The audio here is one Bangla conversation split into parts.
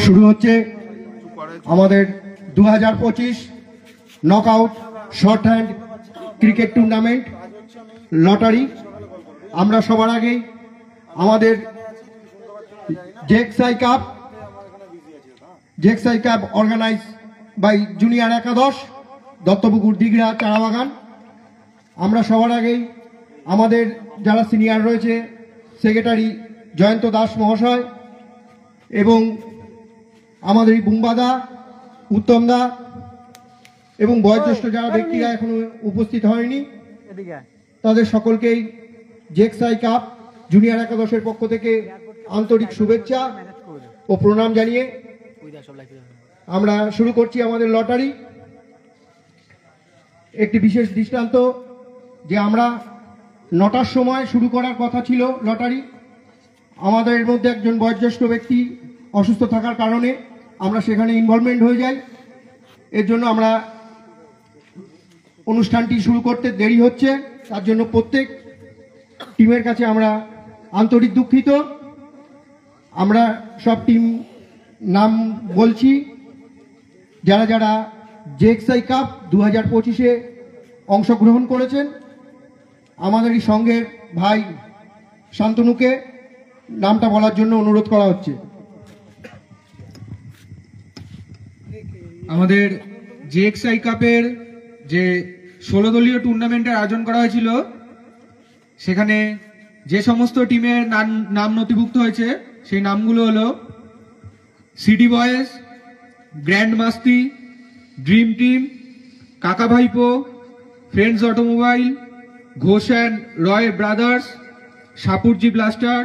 শুরু হচ্ছে আমাদের 2025 knockout short hand cricket tournament lottery. আমরা সবার আগেই আমাদের জেক্সাই কাপ অর্গানাইজ বাই জুনিয়র একাদশ দত্তপুকুর দিঘরা চারাবাগান। আমরা সবার আগেই আমাদের যারা সিনিয়র রয়েছে সেক্রেটারি জয়ন্ত দাস মহাশয় এবং আমাদের বুম্বাদা উত্তমদা এবং বয়োজ্যেষ্ঠ যারা ব্যক্তিরা এখনো উপস্থিত হয়নি তাদের সকলকেই জেক্সাই কাপ জুনিয়র একাদশের পক্ষ থেকে আন্তরিক শুভেচ্ছা ও প্রণাম জানিয়ে আমরা শুরু করছি আমাদের লটারি। একটি বিশেষ দৃষ্টান্ত যে আমরা 9টার সময় শুরু করার কথা ছিল লটারি, আমাদের মধ্যে একজন বয়োজ্যেষ্ঠ ব্যক্তি অসুস্থ থাকার কারণে আমরা সেখানে ইনভলভমেন্ট হয়ে যাই। এর জন্য আমরা অনুষ্ঠানটি শুরু করতে দেরি হচ্ছে, তার জন্য প্রত্যেক টিমের কাছে আমরা আন্তরিক দুঃখিত। আমরা সব টিম নাম বলছি যারা যারা জেক্সাই কাপ 2025-এ অংশগ্রহণ করেছেন। আমাদের এই সঙ্গের ভাই শান্তনুকে নামটা বলার জন্য অনুরোধ করা হচ্ছে। আমাদের জেক্সাই কাপের যে 16 দলীয় টুর্নামেন্টের আয়োজন করা হয়েছিল সেখানে যে সমস্ত টিমের নাম নথিভুক্ত হয়েছে সেই নামগুলো হলো CD boys, grand Masti, dream team, কাকা ভাইপো, friends automobile, Ghosh and Roy brothers, Shapoorji blaster,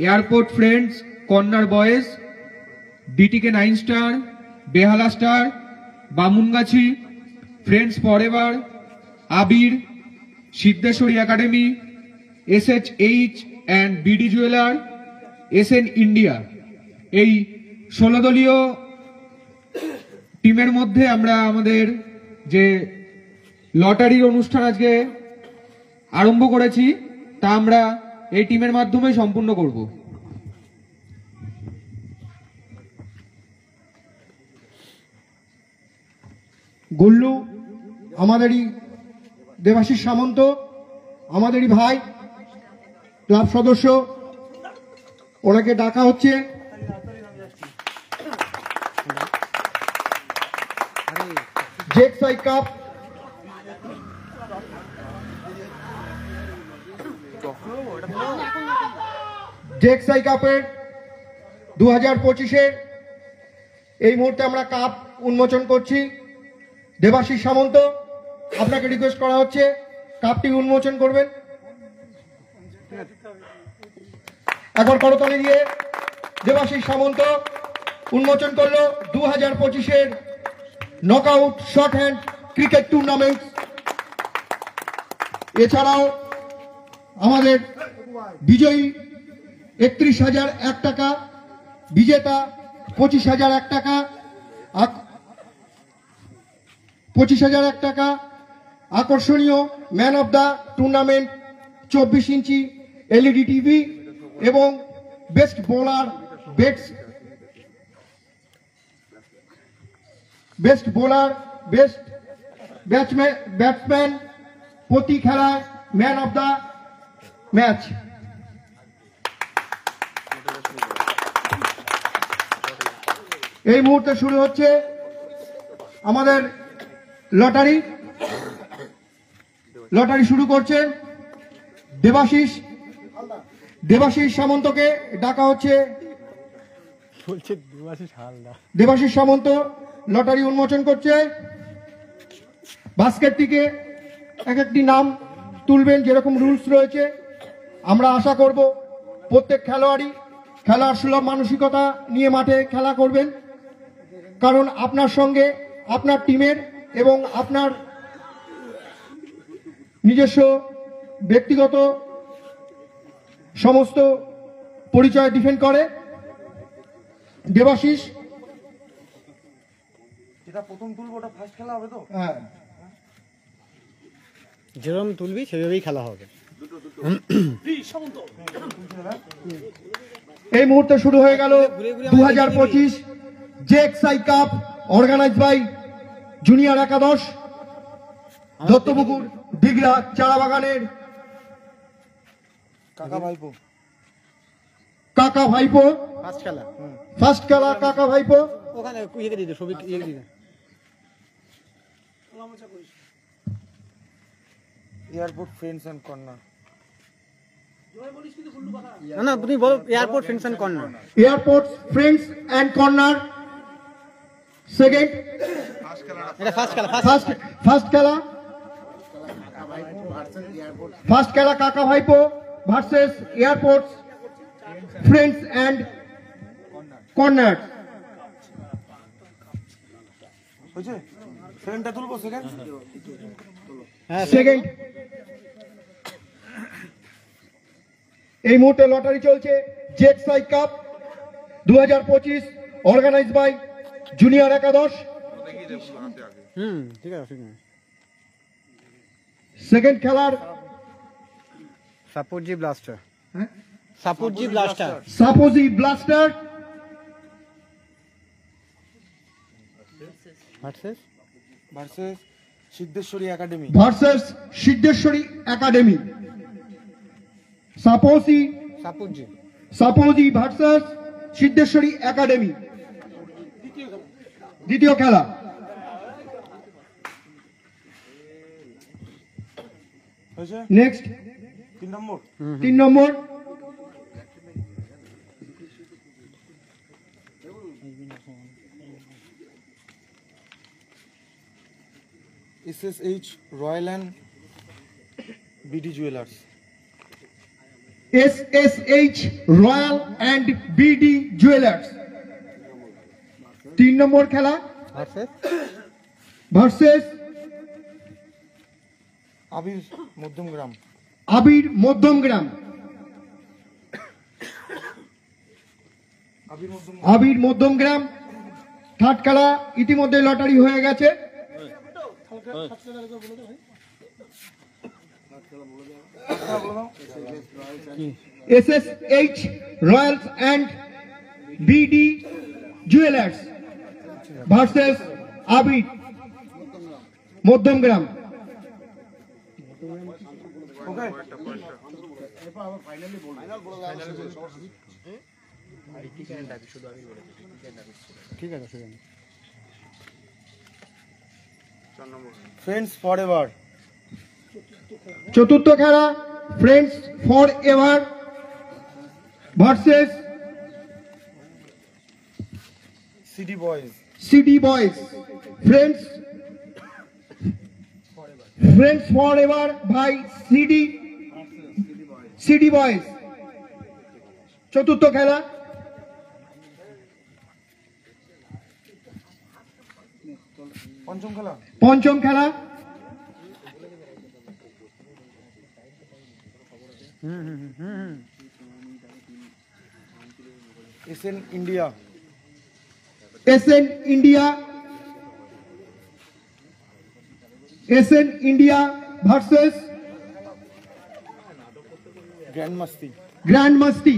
airport friends, corner boys, DTK 9 star, Behala star, Bamungachhi, friends forever, Abir, Siddheshwari academy, SHH and BD jeweller, SN India. এই 16 দলীয় টিমের মধ্যে আমরা আমাদের যে লটারির অনুষ্ঠান আজকে আরম্ভ করেছি তা আমরা এই টিমের মাধ্যমে সম্পূর্ণ করব। গুল্লু আমাদেরই দেবাশিস সামন্ত আমাদেরই ভাই ক্লাব সদস্য, ওনাকে ডাকা হচ্ছে। জেক্সাই কাপ জেক্সাই কাপের 2025-এর এই মুহূর্তে আমরা কাপ উন্মোচন করছি। দেবাশিস সামন্ত, আপনাকে রিকোয়েস্ট করা হচ্ছে কাপটি উন্মোচন করবেন। এখন করতালি দিয়ে দেবাশিস সামন্ত উন্মোচন করলো 2025-এর knockout short hand cricket tournament. এছাড়াও আমাদের বিজয়ী 31,001 টাকা, বিজেতা 25,001 টাকা, 25,001 টাকা, আকর্ষণীয় man of the tournament 24 inch LED TV এবং বেস্ট বোলার বেস্ট ব্যাটসম্যান প্রতি খেলায় ম্যান অফ দ্য ম্যাচ। এই মুহূর্তে শুরু হচ্ছে আমাদের লটারি শুরু করছেন দেবাশিস সামন্তকে ডাকা হচ্ছে। দেবাশিস সামন্ত লটারি উন্মোচন করছে। বাস্কেট থেকে এক একটি নাম তুলবেন, যেরকম রুলস রয়েছে। আমরা আশা করব প্রত্যেক খেলোয়াড়ই খেলার সুলভ মানসিকতা নিয়ে মাঠে খেলা করবেন, কারণ আপনার সঙ্গে আপনার টিমের এবং আপনার নিজস্ব ব্যক্তিগত সমস্ত পরিচয় ডিফেন্ড করে। দেবাশিস, যেটা প্রথম তুলবো ওটা ফার্স্ট খেলা হবে তো? হ্যাঁ, যেরকম তুলবি সেভাবেই খেলা হবে। এই মুহূর্তে শুরু হয়ে গেল 2025 জেএক্সআই কাপ অর্গানাইজ বাই জুনিয়র একাদশ দত্তপুকুর দিঘরা চারাবাগানের কাকা ভাইপো কাকা ভাইপো ফার্স্ট খেলা। ফার্স্ট খেলা কাকা ভাইপো। ওখানে ইয়ে দিতে ছবি ইয়ে দিতে এয়ারপোর্ট ফ্রেন্ডস অ্যান্ড কর্নার। না না তুমি বলো airport friends and corner. Airport friends and corner second এটা ফার্স্ট খেলা। ফার্স্ট খেলা ফার্স্ট খেলা কাকা ভাইপো versus airport friends and corner. হয়েছে, ফ্রেন্ডটা তুলবো সেকেন্ড। হ্যাঁ সেকেন্ড এই মুহূর্তে লটারি চলছে JXI cup 2025 organise by junior একাদশ। ঠিক আছে ঠিক আছে। সেকেন্ড খেলার Shapoorji blaster. Shapoorji blaster. Shapoorji blaster versus versus Siddheshwari academy. Versus Siddheshwari academy. Shapoorji Shapoorji versus Siddheshwari academy দ্বিতীয় খেলা। হয়েছে, নেক্সট 3 নম্বর। 3 নম্বর SSH royal and BD jewellers. SSH royal and BD jewellers. 3 নম্বর খেলা versus versus Abir Madhyamgram. Abir Madhyamgram. Abir Madhyamgram third খেলা ইতিমধ্যে লটারি হয়ে গেছে। SSH royals and BD jewellers versus Abir Madhyamgram. Okay, ঠিক আছে ঠিক আছে। Friends forever. চতুর্থ খেলা friends forever versus CD boys. CD boys. Friends friends forever ভাই সিডি বয়েজ। চতুর্থ খেলা পঞ্চম খেলা পঞ্চম খেলা SN India. SN India versus grand Masti. Grand Masti.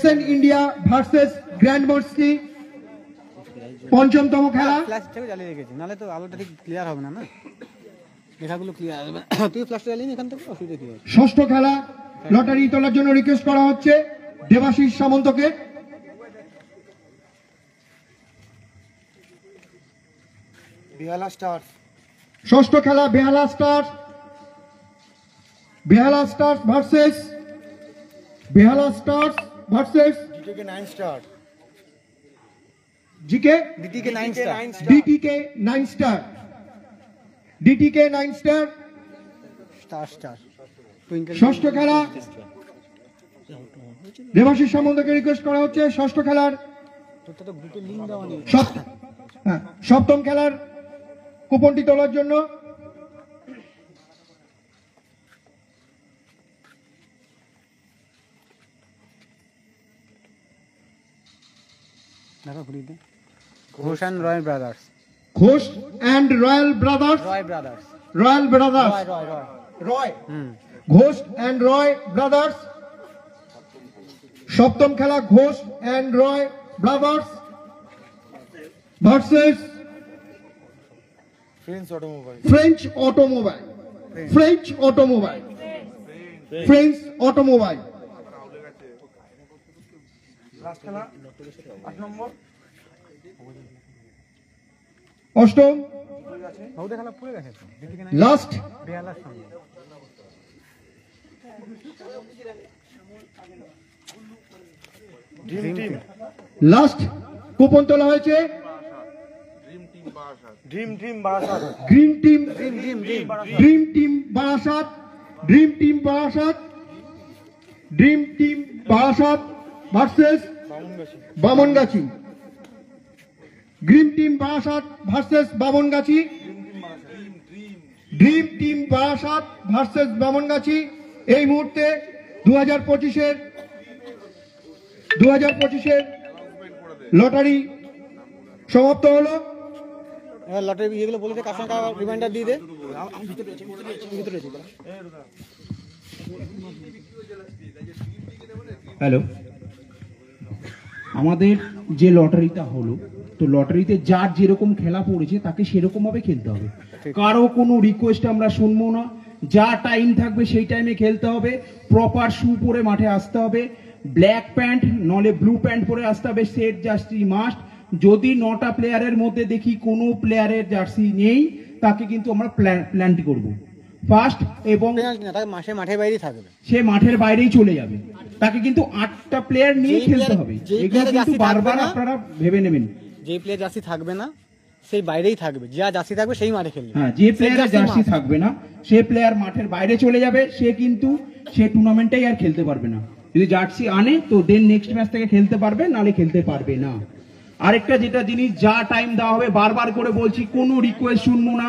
SN India versus grand Masti পঞ্চমতম খেলা। ফ্ল্যাশ থেকে জ্বালিয়ে রেখেছি, নাহলে তো আলোটা ঠিক ক্লিয়ার হবে না। না লেখাগুলো ক্লিয়ার হবে। তুই ফ্ল্যাশটা জ্বালিয়ে এখান থেকে অসুবিধা কি হবে? ষষ্ঠ খেলা লটারি তোলার জন্য রিকোয়েস্ট করা হচ্ছে দেবাশিস সামন্তকে। বেহালা স্টার। ষষ্ঠ খেলা Behala stars versus DTK 9 star. GK DTK 9 star. DTK 9 star. Star star twinkle. ষষ্ঠ খেলা দেবাশিস সামন্তকে রিকোয়েস্ট করা হচ্ছে ষষ্ঠ খেলার তোরটা তো গ্রুপে লিংক দেওয়া নেই। সপ্তম খেলার কুপনটি তোলার জন্য। দেখো ঘুরিয়ে দে। Ghosh and Roy brothers. Ghosh and royal brothers, Roy brothers, royal brothers, Roy Roy Roy Roy, হুম ঘোষ অ্যান্ড রয় ব্রাদার্স। সপ্তম খেলা Ghosh and Roy brothers versus friends automobile, friends automobile, friends automobile, friends automobile. Last খেলা 8 নম্বর অষ্টম বহু খেলা পড়ে গেছে তো দেখি না লাস্ট বেহালার সঙ্গে ড্রিম টিম, লাস্ট কুপন তোলা হয়েছে dream team Barasat, green team, dream dream dream dream team Barasat, dream team Barasat, dream team Barasat versus Bamungachhi, Bamangachi, green team Barasat versus Bamangachi, dream team Barasat versus Bamangachi. এই মুহূর্তে 2025-এর লটারি সমাপ্ত হলো। এবার লটারি ইয়েগুলো বলেছে কার সঙ্গে রিমাইন্ডার দিয়ে দে আমি ভিতরে আছি ভিতরে আছি হ্যালো, আমাদের যে লটারিটা হলো, তো লটারিতে যার যেরকম খেলা পড়েছে তাকে সেরকম ভাবে খেলতে হবে। কারো কোনো রিকোয়েস্ট আমরা শুনবো না। যা টাইম থাকবে সেই টাইমে খেলতে হবে। প্রপার শু পরে মাঠে আসতে হবে। ব্ল্যাক প্যান্ট নলে ব্লু প্যান্ট পরে আসতে হবে। Set jersey must. যদি 9টা প্লেয়ারের মধ্যে দেখি কোনো প্লেয়ারের জার্সি নেই, তাকে কিন্তু আমরা প্ল্যান্টি করব ফার্স্ট, এবং পেনাল্টি না তাকে মাঠের বাইরেই থাকবে। সে মাঠের বাইরেই চলে যাবে। তাকে কিন্তু 8টা প্লেয়ার নিয়ে যেই খেলতে player- হবে। যেই এগুলো player কিন্তু জার্সি বারবার থাকবে না, আপনারা ভেবে নেবেন। যে প্লেয়ার জার্সি থাকবে না সেই বাইরেই থাকবে, যা জার্সি থাকবে সেই মাঠে খেলবে। হ্যাঁ, যে সেই প্লেয়ারের জার্সি থাকবে না সে প্লেয়ার মাঠের বাইরে চলে যাবে। সে কিন্তু সে টুর্নামেন্টেই আর খেলতে পারবে না। যদি জার্সি আনে তো দেন নেক্সট ম্যাচ থেকে খেলতে পারবে, নালে খেলতে পারবে না। আরেকটা যেটা জিনিস, যা টাইম দেওয়া হবে, বারবার করে বলছি, কোনো রিকোয়েস্ট শুনবো না।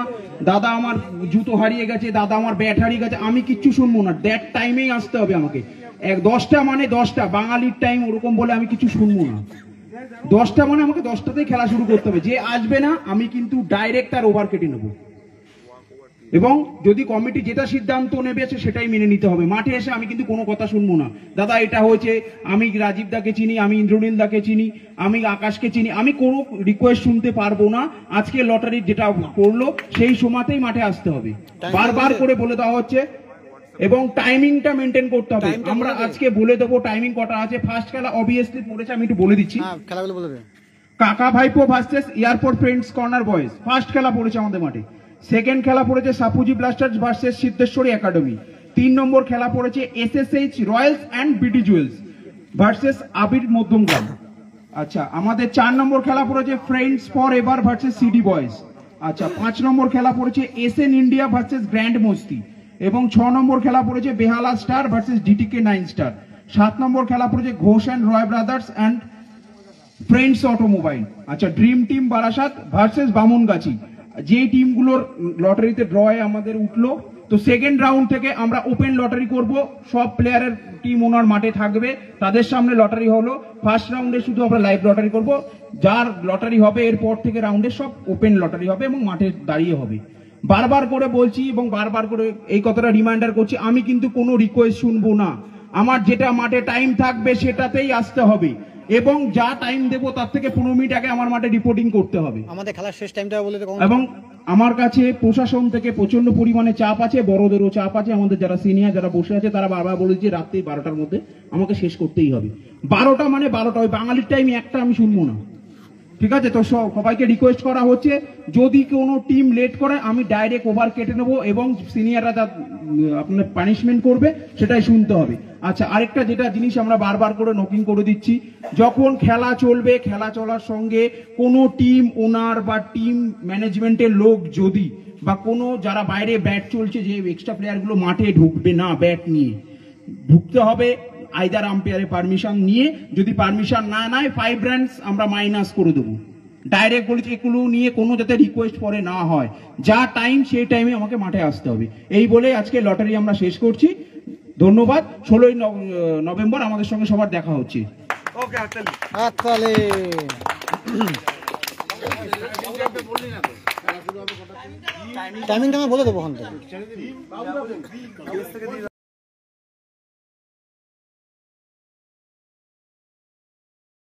দাদা আমার জুতো হারিয়ে গেছে, দাদা আমার ব্যাট হারিয়ে গেছে, আমি কিচ্ছু শুনবো না। দ্যাট টাইমেই আসতে হবে আমাকে। 10টা মানে 10টা, বাঙালির টাইম ওরকম বলে আমি কিছু শুনবো না। 10টা মানে আমাকে 10টাতেই খেলা শুরু করতে হবে। যে আসবে না আমি কিন্তু ডাইরেক্ট তার ওভার কেটে নেবো। এবং যদি কমিটি যেটা সিদ্ধান্ত নেবে সেটাই মেনে নিতে হবে। মাঠে এসে আমি কিন্তু কোনো কথা শুনবো না। দাদা এটা হয়েছে, আমি রাজীব দাকে চিনি, আমি ইন্দ্রনীল দাকে চিনি, আমি আকাশকে চিনি, আমি কোনো রিকোয়েস্ট শুনতে পারবো না। আজকে লটারির যেটা করলো সেই সময়তেই মাঠে আসতে হবে। বারবার করে বলে দেওয়া হচ্ছে এবং টাইমিংটা মেনটেন করতে হবে। টাইমটা আমরা বলে দে। আজকে বলে দেবো টাইমিং কটা আছে। ফার্স্ট খেলা অবভিয়াসলি পড়েছে, আমি একটু বলে দিচ্ছি। হ্যাঁ খেলাগুলো বলে দে। কাকা ভাইপো versus airport friends corner boys, first খেলা পড়েছে আমাদের মাঠে। সেকেন্ড খেলা পড়েছে Shapoorji Blasters versus Siddheshwari academy. 3 নম্বর খেলা পড়েছে SSH রয়্যালস অ্যান্ড বিটি জুয়েলস ভার্সেস আবির মধ্যমগ্রাম। আচ্ছা, আমাদের 4 নম্বর খেলা পড়েছে friends forever versus CD boys. আচ্ছা, 5 নম্বর খেলা পড়েছে SN ইন্ডিয়া ভার্সেস গ্র্যান্ড মস্তি, এবং 6 নম্বর খেলা পড়েছে Behala star versus DTK 9 star. 7 নম্বর খেলা পড়েছে Ghosh and Roy brothers and friends automobile. আচ্ছা, dream team Barasat versus Bamungachhi. যে টিমগুলোর লটারিতে ড্রয়ে আমাদের উঠলো, তো সেকেন্ড রাউন্ড থেকে আমরা ওপেন লটারি করব। সব প্লেয়ারের টিম ওনার মাঠে থাকবে, তাদের সামনে লটারি হলো। ফার্স্ট রাউন্ডে শুধু আমরা লাইভ লটারি করব। যার লটারি হবে এরপর থেকে রাউন্ডে সব ওপেন লটারি হবে এবং মাঠে দাঁড়িয়ে হবে। বারবার করে বলছি এবং বারবার করে এই কথাটা রিমাইন্ডার করছি, আমি কিন্তু কোনো রিকোয়েস্ট শুনবো না। আমার যেটা মাঠে টাইম থাকবে সেটাতেই আসতে হবে, এবং যা টাইম দেবো তার থেকে 15 মিনিট আগে আমার মাঠে রিপোর্টিং করতে হবে। আমাদের খেলার শেষ টাইমটা বলে দে। এবং আমার কাছে প্রশাসন থেকে প্রচন্ড পরিমাণে চাপ আছে, বড়দেরও চাপ আছে। আমাদের যারা সিনিয়র যারা বসে আছে তারা বারবার বলেছে রাত্রি 12টার মধ্যে আমাকে শেষ করতেই হবে। 12টা মানে 12টা, ওই বাঙালির টাইম একটা আমি শুনবো না। ঠিক আছে, তো সবাইকে রিকোয়েস্ট করা হচ্ছে, যদি কোনো টিম লেট করে আমি ডাইরেক্ট ওভার কেটে নেবো, এবং সিনিয়ররা যা আপনার পানিশমেন্ট করবে সেটাই শুনতে হবে। আচ্ছা, আরেকটা যেটা জিনিস আমরা বারবার করে নোটিং করে দিচ্ছি, যখন খেলা চলবে, খেলা চলার সঙ্গে কোনো টিম ওনার বা টিম ম্যানেজমেন্টের লোক যদি বা কোনো যারা বাইরে ব্যাট চলছে যে এক্সট্রা প্লেয়ারগুলো মাঠে ঢুকবে না, ব্যাট নিয়ে ঢুকতে হবে আইদার আম্পায়ারের পারমিশন নিয়ে। যদি পারমিশন না নেয় 5 রানস আমরা মাইনাস করে দেবো। ডাইরেক্ট বলেছি এগুলো নিয়ে কোনো যাতে রিকোয়েস্ট পরে না হয়। যা টাইম সেই টাইমে আমাকে মাঠে আসতে হবে। এই বলে আজকে লটারি আমরা শেষ করছি। ধন্যবাদ। 16ই নভেম্বর আমাদের সঙ্গে সবার দেখা হচ্ছে। ওকে, হাততালি। হাততালি। টাইমিংটা আমি বলে দেবো ওখান থেকে।